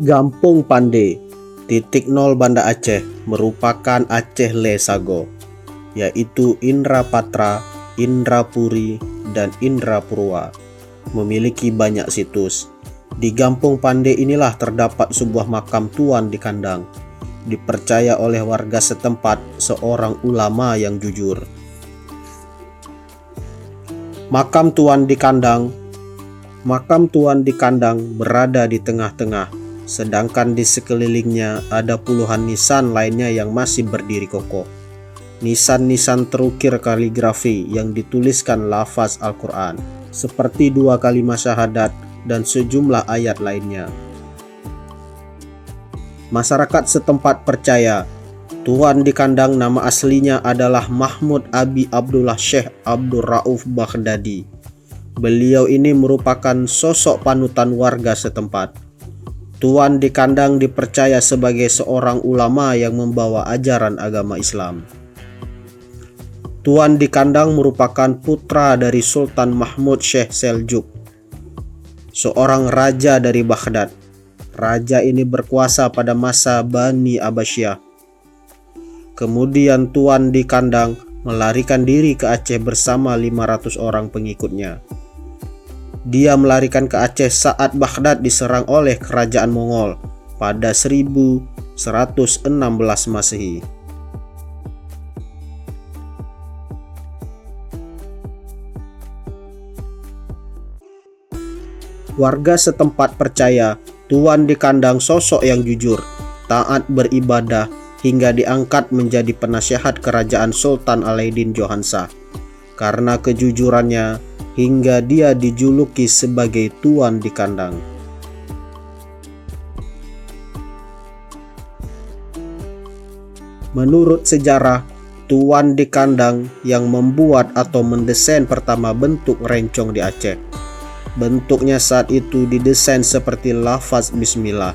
Gampung Pande, titik nol Banda Aceh merupakan Aceh Le Sago, yaitu Indrapatra, Indrapuri, dan Indrapurwa. Memiliki banyak situs. Di Gampung Pande inilah terdapat sebuah makam Tuan di Kandang, dipercaya oleh warga setempat seorang ulama yang jujur. Makam Tuan di Kandang berada di tengah-tengah, sedangkan di sekelilingnya ada puluhan nisan lainnya yang masih berdiri kokoh. Nisan-nisan terukir kaligrafi yang dituliskan lafaz Al-Quran, seperti 2 kalimat syahadat dan sejumlah ayat lainnya. Masyarakat setempat percaya Tuan di Kandang nama aslinya adalah Mahmud Abi Abdullah Syekh Abdul Rauf Baghdadi. Beliau ini merupakan sosok panutan warga setempat. Tuan di Kandang dipercaya sebagai seorang ulama yang membawa ajaran agama Islam. Tuan di Kandang merupakan putra dari Sultan Mahmud Syekh Seljuk, seorang raja dari Baghdad. Raja ini berkuasa pada masa Bani Abbasiyah. Kemudian Tuan di Kandang melarikan diri ke Aceh bersama 500 orang pengikutnya. Dia melarikan ke Aceh saat Baghdad diserang oleh kerajaan Mongol pada 1116 Masehi. Warga setempat percaya Tuan di Kandang sosok yang jujur, taat beribadah, hingga diangkat menjadi penasihat kerajaan Sultan Alaidin Johansa. Karena kejujurannya, hingga dia dijuluki sebagai Tuan di Kandang. Menurut sejarah, Tuan di Kandang yang membuat atau mendesain pertama bentuk rencong di Aceh. Bentuknya saat itu didesain seperti lafaz Bismillah.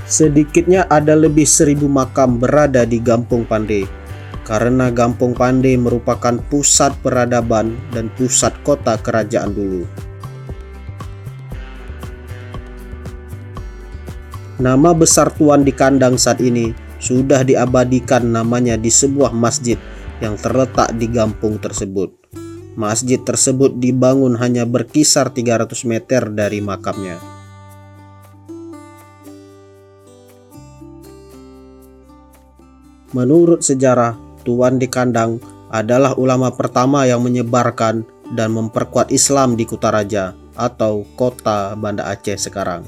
Sedikitnya ada lebih 1000 makam berada di Gampung Pande, karena Gampung Pande merupakan pusat peradaban dan pusat kota kerajaan dulu. Nama besar Tuan di Kandang saat ini sudah diabadikan namanya di sebuah masjid yang terletak di Gampung tersebut. Masjid tersebut dibangun hanya berkisar 300 meter dari makamnya. Menurut sejarah, Tuan di Kandang adalah ulama pertama yang menyebarkan dan memperkuat Islam di Kutaraja atau kota Banda Aceh sekarang.